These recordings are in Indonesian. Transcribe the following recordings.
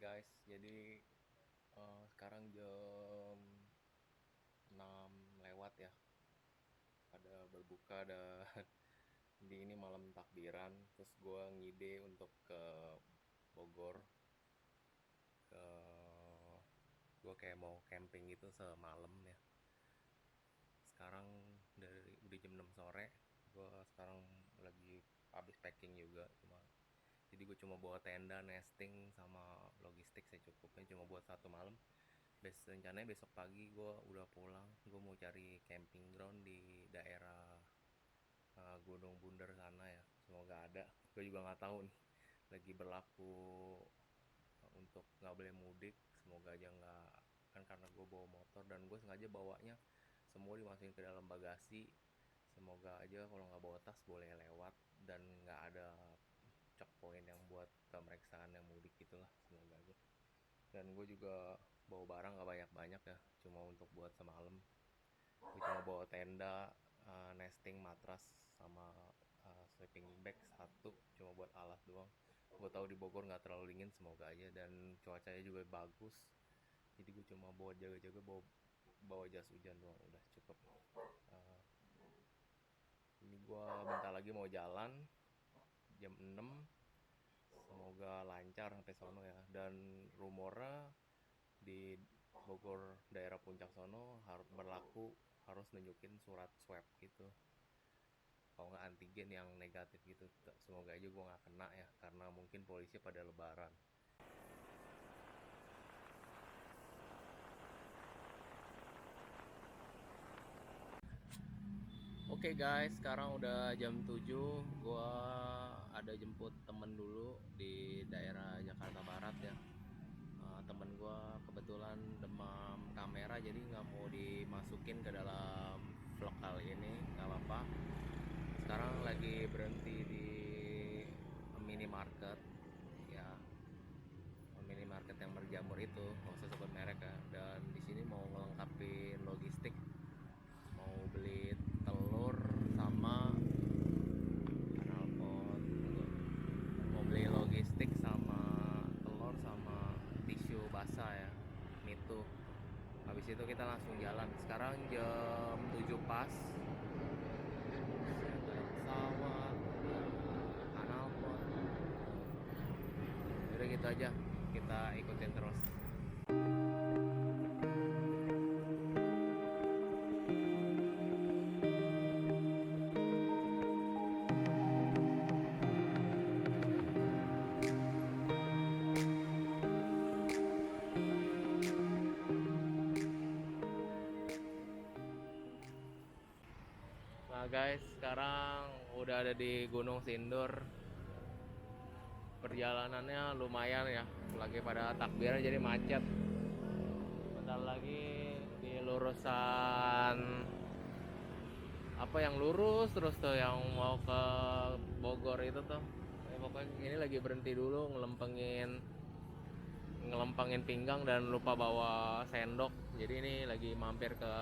Guys, jadi sekarang jam 6 lewat ya, pada berbuka dan di ini malam takbiran. Terus gue ngide untuk ke Bogor, ke gue kayak mau camping gitu semalam ya. Sekarang udah jam 6 sore, gue sekarang lagi habis packing juga, jadi gue cuma bawa tenda, nesting, sama logistik secukupnya cuma buat satu malam. Rencananya besok pagi gue udah pulang. Gue mau cari camping ground di daerah Gunung Bunder sana ya. Semoga ada. Gue juga nggak tahu nih. Lagi berlaku untuk nggak boleh mudik. Semoga aja nggak, kan karena gue bawa motor dan gue sengaja bawanya semua dimasukin ke dalam bagasi. Semoga aja kalau nggak bawa tas boleh lewat dan nggak ada checkpoint yang buat pemeriksaan yang mudik gitulah. Semoga aja. Dan gue juga bawa barang gak banyak-banyak ya, cuma untuk buat semalam. Gue cuma bawa tenda, nesting, matras, sama sleeping bag satu, cuma buat alas doang. Gue tahu di Bogor nggak terlalu dingin, semoga aja, dan cuacanya juga bagus. Jadi gue cuma bawa jaga-jaga, bawa jas hujan doang, udah cukup. Uh, ini gue bentar lagi mau jalan jam 6. Semoga lancar sampai sono ya. Dan rumornya di Bogor daerah puncak sono harus berlaku, harus nunjukin surat swab gitu, kalau nggak antigen yang negatif gitu. Semoga aja gue nggak kena ya, karena mungkin polisi pada lebaran. Oke guys, sekarang udah jam 7. Gua ada jemput temen dulu di daerah Jakarta Barat ya. Temen gua kebetulan demam kamera, jadi nggak mau dimasukin ke dalam vlog kali ini. Nggak apa-apa. Sekarang lagi berhenti di minimarket ya, minimarket yang berjamur itu, nggak usah sebut merek ya. Dan di sini mau ngelengkapin logistik, mau beli telur sama knalpot, mau beli logistik sama telur sama tisu basah ya, itu. Habis itu kita langsung jalan. Sekarang jam 7 pas. Ada pesawat, knalpot. Udah gitu aja, kita ikutin terus. Nah guys, sekarang udah ada di Gunung Sindur. Perjalanannya lumayan ya, lagi pada takbiran jadi macet. Bentar lagi di lurusan apa yang lurus terus tuh, yang mau ke Bogor itu tuh. Pokoknya ini lagi berhenti dulu ngelempengin pinggang dan lupa bawa sendok. Jadi ini lagi mampir ke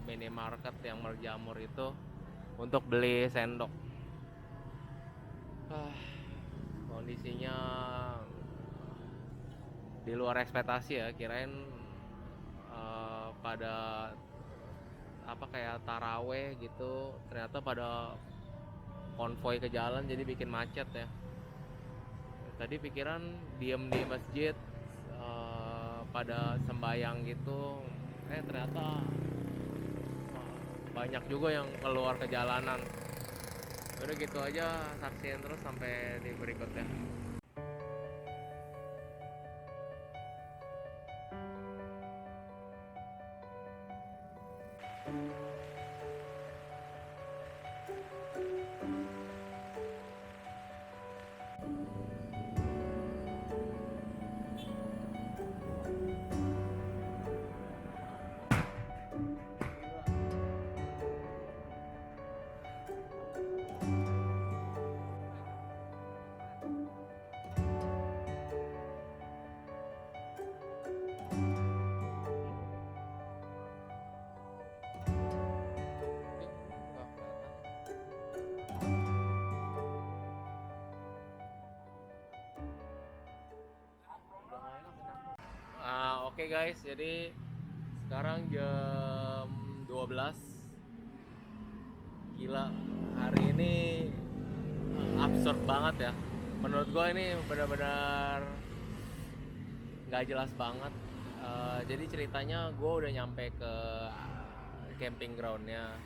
minimarket yang berjamur itu untuk beli sendok. Kondisinya di luar ekspektasi ya, kirain pada apa kayak taraweh gitu, ternyata pada konvoy ke jalan jadi bikin macet ya. Tadi pikiran diem di masjid, pada sembayang gitu, ternyata banyak juga yang keluar ke jalanan. Udah gitu aja, saksiin terus sampai di berikutnya. guys, jadi sekarang jam 12. Gila, hari ini absurd banget ya. Menurut gue ini benar-benar nggak jelas banget. Jadi ceritanya gue udah nyampe ke camping groundnya.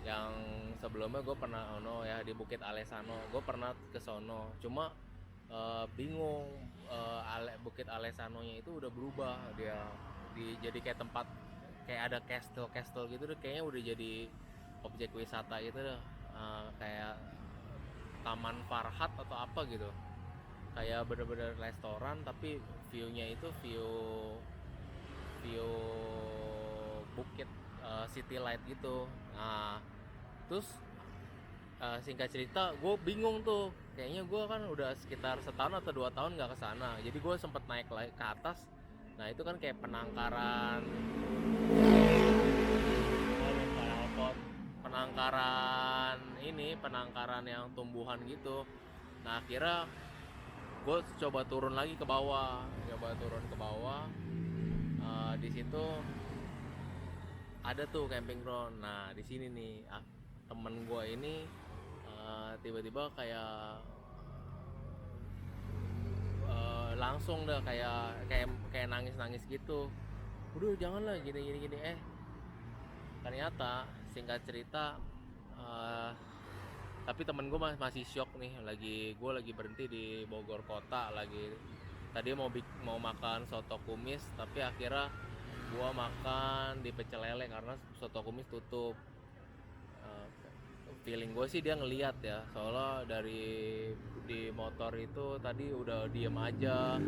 Yang sebelumnya gue pernah ya di Bukit Alesano, gue pernah ke sono. Cuma bingung, Bukit Alesanonya itu udah berubah, dia jadi kayak tempat, kayak ada castle gitu deh, kayaknya udah jadi objek wisata gitu deh. Kayak Taman Farhat atau apa gitu, kayak bener-bener restoran tapi view-nya itu view bukit, city light gitu. Nah terus singkat cerita gue bingung tuh, kayaknya gue kan udah sekitar setahun atau 2 tahun nggak kesana, jadi gue sempet naik lagi ke atas. Nah itu kan kayak penangkaran yang tumbuhan gitu. Nah akhirnya gue coba turun lagi ke bawah, di situ ada tuh camping ground. Nah di sini nih temen gue ini tiba-tiba kayak langsung dah kayak nangis gitu. Udah janganlah gini. Ternyata singkat cerita, tapi temen gue masih shock nih. Gue lagi berhenti di Bogor kota, tadi mau makan soto kumis, tapi akhirnya gue makan di Pecel Lele karena soto kumis tutup. Feeling gue sih dia ngeliat ya, soalnya di motor itu tadi udah diem aja,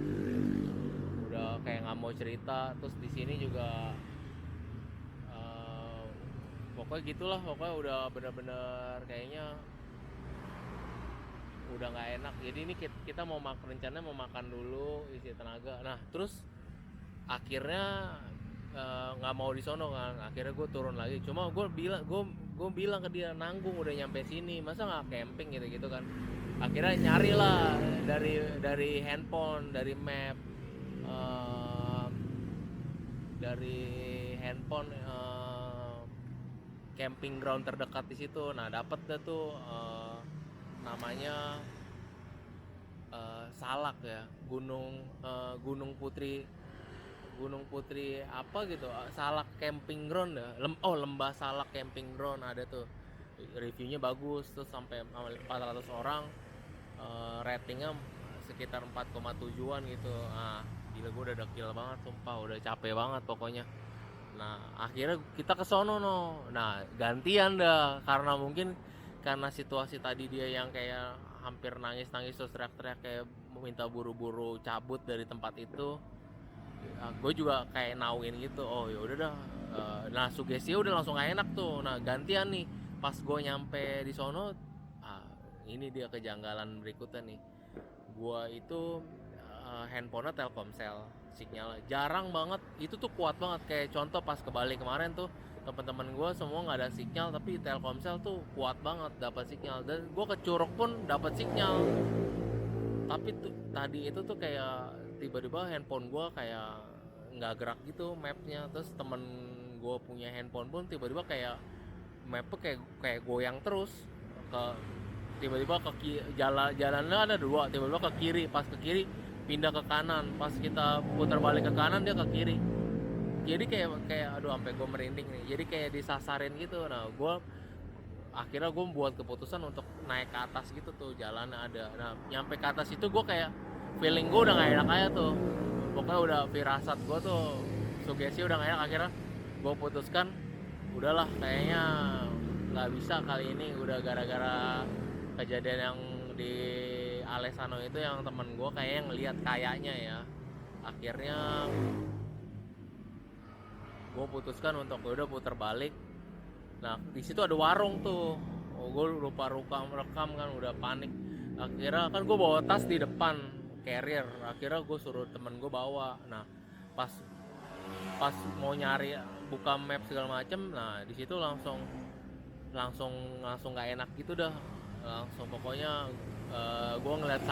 udah kayak nggak mau cerita. Terus di sini juga pokoknya gitulah, pokoknya udah bener-bener kayaknya udah nggak enak. Jadi ini kita rencananya mau makan dulu, isi tenaga. Nah terus akhirnya nggak mau di sono kan, akhirnya gue turun lagi. Cuma gue bilang ke dia, nanggung udah nyampe sini masa nggak camping gitu kan. Akhirnya nyari lah dari handphone, dari map, camping ground terdekat di situ. Nah dapet deh tuh, namanya Salak ya, Gunung Putri apa gitu, Salak camping ground ya. Lembah Salak camping ground ada tuh, reviewnya bagus tuh, sampai 400 orang, ratingnya sekitar 4,7an gitu. Gila, gue udah dekil banget sumpah, udah capek banget pokoknya. Nah akhirnya kita ke sono no. Nah gantian dah, karena situasi tadi dia yang kayak hampir nangis terus teriak-teriak kayak minta buru-buru cabut dari tempat itu. Gue juga kayak nauin gitu, oh ya udah dah. Nah sugesti udah langsung gak enak tuh. Nah gantian nih, pas gue nyampe di sono, ini dia kejanggalan berikutnya nih. Gue itu handphonenya Telkomsel, sinyal jarang banget. Itu tuh kuat banget, kayak contoh pas ke Bali kemarin tuh, teman-teman gue semua nggak ada sinyal, tapi Telkomsel tuh kuat banget dapat sinyal. Dan gue ke Curug pun dapat sinyal. Tapi tadi itu tuh kayak tiba-tiba handphone gue kayak nggak gerak gitu mapnya. Terus temen gue punya handphone pun tiba-tiba kayak mapnya kayak goyang terus, tiba-tiba jalannya ada dua, tiba-tiba ke kiri, pas ke kiri pindah ke kanan, pas kita putar balik ke kanan dia ke kiri. Jadi kayak aduh, sampai gue merinding nih, jadi kayak disasarin gitu. Nah akhirnya gue buat keputusan untuk naik ke atas gitu tuh, jalannya ada. Nah nyampe ke atas itu gue kayak feeling gue udah gak enak aja tuh, pokoknya udah firasat gue tuh, sugesti udah gak enak. Akhirnya gue putuskan udahlah, kayaknya nggak bisa kali ini, udah gara-gara kejadian yang di Alesano itu, yang temen gue kayaknya ngeliat kayaknya ya. Akhirnya gue putuskan untuk udah putar balik. Nah di situ ada warung tuh, gue lupa rekam kan, udah panik. Akhirnya kan gue bawa tas di depan, carrier. Akhirnya gue suruh temen gue bawa. Nah pas mau nyari, buka map segala macem, nah di situ langsung nggak enak gitu dah. Langsung pokoknya gue ngeliat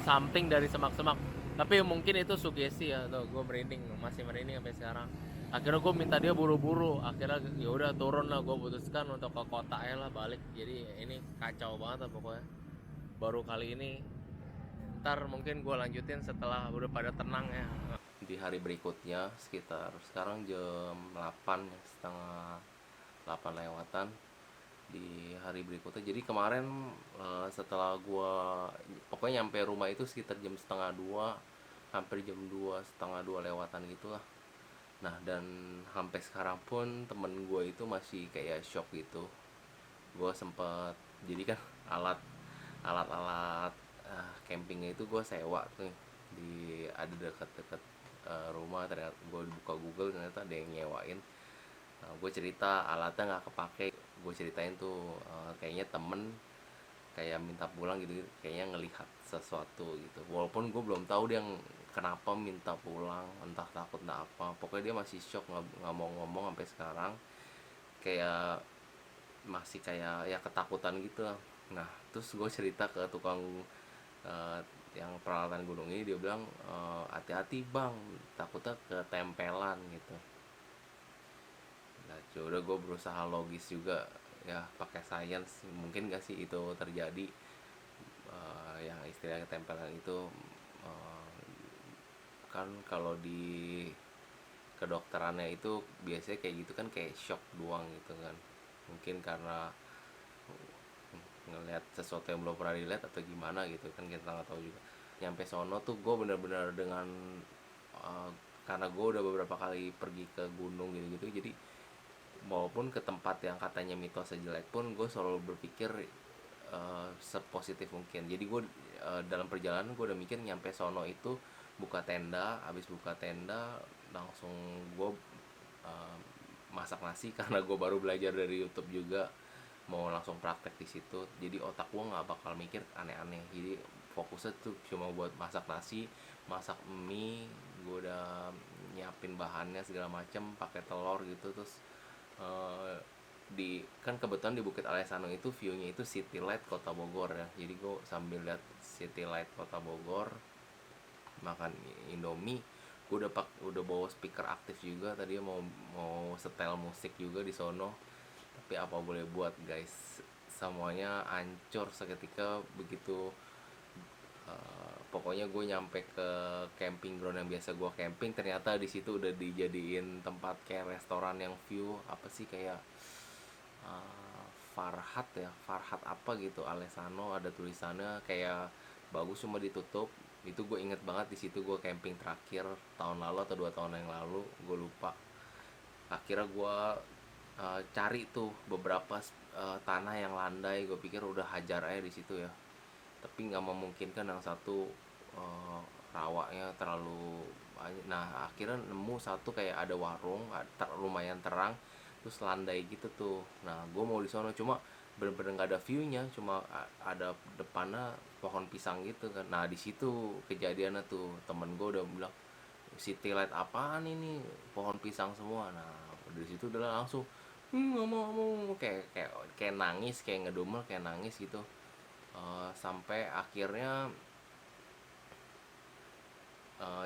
something dari semak-semak. Tapi mungkin itu sugesti ya, tuh gue merinding, masih merinding sampai sekarang. Akhirnya gue minta dia buru-buru, akhirnya ya udah turun lah, gue putuskan untuk ke kota ya lah balik. Jadi ini kacau banget lah pokoknya. Baru kali ini, ntar mungkin gue lanjutin setelah udah pada tenang ya. Di hari berikutnya sekitar sekarang jam 8 ya, setengah 8 lewatan di hari berikutnya. Jadi kemarin setelah gua pokoknya nyampe rumah itu sekitar jam setengah dua, hampir jam 2 setengah 2 lewatan gitulah. Nah, dan sampai sekarang pun temen gue itu masih kayak shock gitu. Gue sempet, jadi kan alat alat-alat campingnya itu gue sewa tuh di ada dekat-dekat rumah. Ternyata gue buka Google, ternyata ada yang nyewain. Gue cerita alatnya nggak kepake, gue ceritain tuh kayaknya temen kayak minta pulang gitu, kayaknya ngelihat sesuatu gitu. Walaupun gue belum tahu dia kenapa minta pulang, entah takut entah apa. Pokoknya dia masih shock, nggak mau ngomong sampai sekarang. Kayak masih kayak ya ketakutan gitu lah. Nah, terus gue cerita ke tukang eh, yang peralatan gunung ini, dia bilang hati-hati bang, takutnya ketempelan gitu. Nah, udah gue berusaha logis juga ya, pakai sains, mungkin gak sih itu terjadi. Yang istilahnya ketempelan itu eh, kan kalau di kedokterannya itu biasanya kayak gitu kan, kayak shock doang gitu kan. Mungkin karena ngelihat sesuatu yang belum pernah dilihat atau gimana gitu kan, kita nggak tahu juga. Nyampe sono tuh gue bener-bener dengan uh, karena gue udah beberapa kali pergi ke gunung gitu-gitu, jadi walaupun ke tempat yang katanya mitosnya jelek pun gue selalu berpikir sepositif mungkin. Jadi gue dalam perjalanan gue udah mikir nyampe sono itu buka tenda, habis buka tenda langsung gue uh, masak nasi karena gue baru belajar dari YouTube juga, mau langsung praktek di situ. Jadi otak gue nggak bakal mikir aneh-aneh, jadi fokusnya tuh cuma buat masak nasi, masak mie. Gue udah nyiapin bahannya segala macem, pakai telur gitu. Terus eh, di kan kebetulan di Bukit Alesano itu viewnya itu City Light Kota Bogor ya, jadi gue sambil lihat City Light Kota Bogor, makan Indomie. Gue udah bawa speaker aktif juga, tadi mau mau setel musik juga di sono. Tapi apa boleh buat guys, semuanya hancur seketika begitu. Pokoknya gue nyampe ke camping ground yang biasa gue camping, ternyata di situ udah dijadiin tempat kayak restoran yang view apa sih, kayak uh, Farhat ya, Farhat apa gitu, Alessano ada tulisannya, kayak bagus cuma ditutup. Itu gue inget banget, di situ gue camping terakhir tahun lalu atau 2 tahun yang lalu, gue lupa. Akhirnya gue cari tuh beberapa tanah yang landai, gue pikir udah hajar aja di situ ya, tapi nggak memungkinkan. Yang satu eh, rawaknya terlalu banyak. Nah, akhirnya nemu satu kayak ada warung, lumayan terang, terus landai gitu tuh. Nah, gue mau di sono, cuma bener-bener nggak ada viewnya, cuma ada depannya pohon pisang gitu kan. Nah, di situ kejadiannya tuh, temen gue udah bilang city light apaan ini, pohon pisang semua. Nah, dari situ udah langsung ngomong-ngomong, kayak nangis, kayak ngedumel, kayak nangis gitu. Sampai akhirnya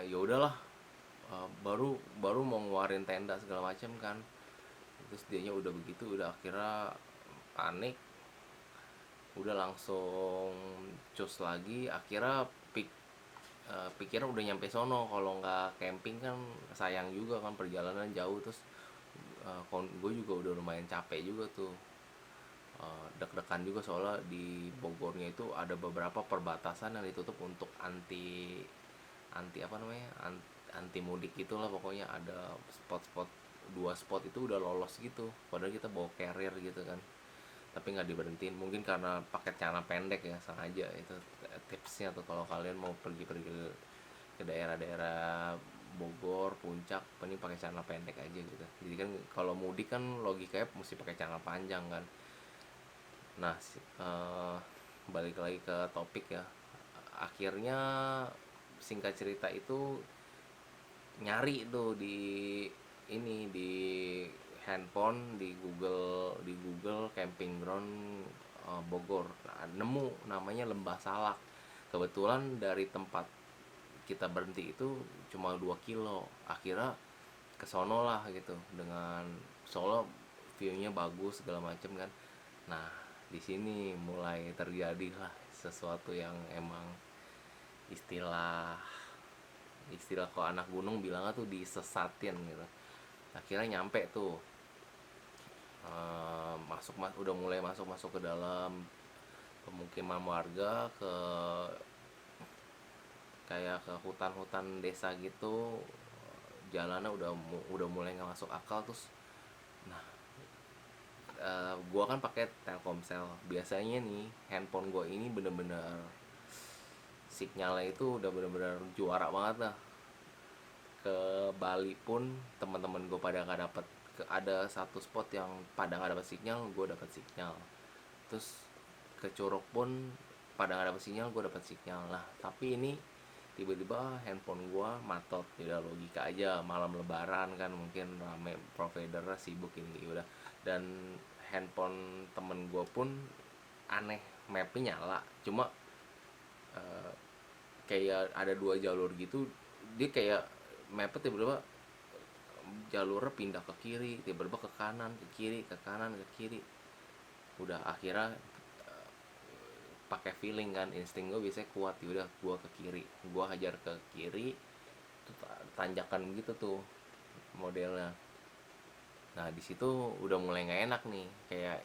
ya udahlah, baru baru mau ngeluarin tenda segala macam kan. Terus dianya udah begitu, udah akhirnya panik, udah langsung cus lagi. Akhirnya pikirnya udah nyampe sono, kalau nggak camping kan sayang juga kan, perjalanan jauh. Terus gue juga udah lumayan capek juga tuh. Deg-degan juga soalnya di Bogornya itu ada beberapa perbatasan yang ditutup untuk anti anti apa namanya, anti mudik gitulah. Pokoknya ada spot-spot, 2 spot itu udah lolos gitu, padahal kita bawa carrier gitu kan, tapi nggak diberhentiin. Mungkin karena pakai celana pendek ya, sengaja. Itu tipsnya tuh kalau kalian mau pergi-pergi ke daerah-daerah Bogor, Puncak, ini pakai celana pendek aja gitu. Jadi kan kalau mudik kan logikanya mesti pakai celana panjang kan. Nah, balik lagi ke topik ya. Akhirnya singkat cerita itu nyari tuh di ini, di handphone, di Google camping ground Bogor. Nah, nemu namanya Lembah Salak. Kebetulan dari tempat kita berhenti itu cuma 2 kilo. Akhirnya kesono lah gitu, dengan Solo view-nya bagus segala macem kan. Nah, di sini mulai terjadi lah sesuatu yang emang istilah istilah kok anak gunung bilangnya tuh disesatin gitu. Akhirnya nyampe tuh, udah mulai masuk masuk ke dalam pemukiman warga, ke kayak ke hutan-hutan desa gitu. Jalannya udah mulai nggak masuk akal. Terus nah, gua kan pakai Telkomsel. Biasanya nih handphone gua ini bener-bener sinyalnya itu udah bener-bener juara banget lah. Ke Bali pun teman-teman gue pada nggak dapet, ada satu spot yang pada nggak dapet sinyal, gue dapet sinyal. Terus ke Curug pun pada nggak dapet sinyal, gue dapet sinyal. Lah tapi ini tiba-tiba handphone gue matot. Ya logika aja, malam lebaran kan mungkin rame provider sibuk ini udah. Dan handphone temen gue pun aneh, mapnya nyala, cuma eh, kayak ada 2 jalur gitu. Dia kayak mapnya tiba-tiba jalurnya pindah ke kiri, tiba-tiba ke kanan, ke kiri, ke kanan, ke kiri. Udah akhirnya pakai feeling kan, insting gue biasanya kuat. Ya udah, gue ke kiri, gue hajar ke kiri. Itu tanjakan begitu tuh modelnya. Nah di situ udah mulai nggak enak nih, kayak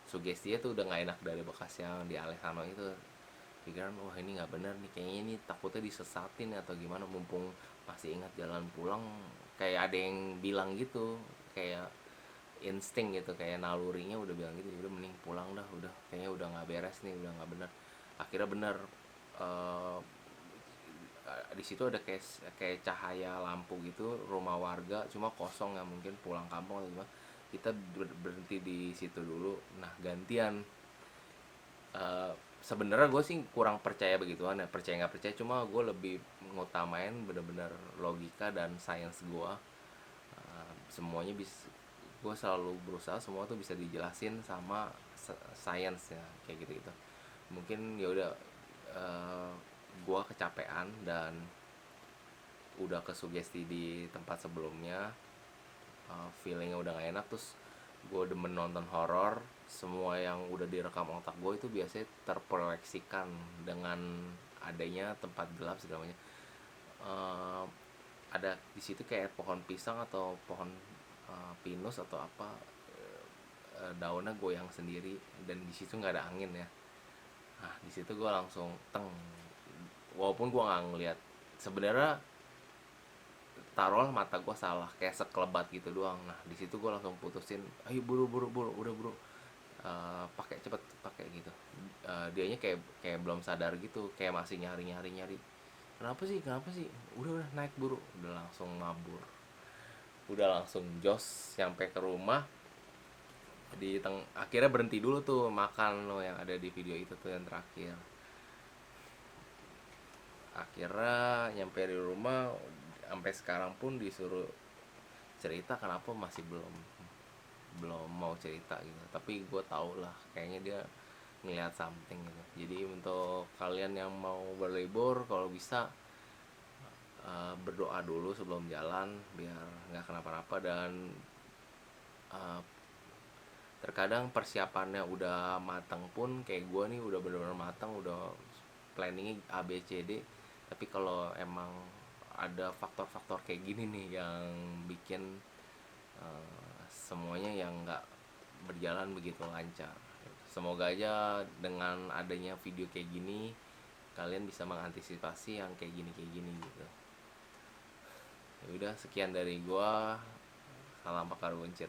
sugestinya tuh udah nggak enak dari bekas yang di Alessano itu. Pikiran, wah ini nggak bener nih, kayaknya ini takutnya disesatin atau gimana. Mumpung masih ingat jalan pulang, kayak ada yang bilang gitu, kayak insting gitu, kayak nalurinya udah bilang gitu. Udah mending pulang dah, udah kayaknya udah nggak beres nih, udah nggak bener. Akhirnya bener. eh, di situ ada kayak kayak cahaya lampu gitu, rumah warga cuma kosong ya, mungkin pulang kampung atau gimana. Kita berhenti di situ dulu. Nah gantian. eh, Sebenarnya gue sih kurang percaya begituan ya, percaya nggak percaya, cuma gue lebih ngutamain bener-bener logika dan sains gue. Semuanya bisa, gue selalu berusaha semua tuh bisa dijelasin sama sains ya, kayak gitu gitu. Mungkin ya udah, uh, gue kecapean dan udah kesugesti di tempat sebelumnya. Feelingnya udah gak enak. Terus gue demen nonton horor, semua yang udah direkam otak gue itu biasanya terproyeksikan dengan adanya tempat gelap segalanya. Eh, ada di situ kayak pohon pisang atau pohon pinus atau apa, daunnya goyang sendiri dan di situ nggak ada angin ya. Nah di situ gue langsung teng, walaupun gue nggak ngeliat sebenarnya. Taruhlah mata gue salah kayak sekelebat gitu doang. Nah di situ gue langsung putusin, ayo buru buru buru, udah buru. Pakai cepet, pakai gitu. Dianya kayak kayak belum sadar gitu, kayak masih nyari nyari nyari. Kenapa sih, kenapa sih? Udah naik buru, udah langsung mabur. Udah langsung jos sampai ke rumah. Akhirnya berhenti dulu tuh makan lo yang ada di video itu tuh yang terakhir. Akhirnya nyampe di rumah, sampai sekarang pun disuruh cerita kenapa masih belum belum mau cerita gitu. Tapi gue tau lah, kayaknya dia ngelihat something gitu. Jadi untuk kalian yang mau berlibur, kalau bisa berdoa dulu sebelum jalan biar nggak kenapa-napa. Dan uh, terkadang persiapannya udah matang pun, kayak gue nih udah bener-bener matang, udah planningnya A B C D. Tapi kalau emang ada faktor-faktor kayak gini nih yang bikin semuanya yang nggak berjalan begitu lancar. Semoga aja dengan adanya video kayak gini kalian bisa mengantisipasi yang kayak gini gitu. Ya udah, sekian dari gua. Salam pakar buncit.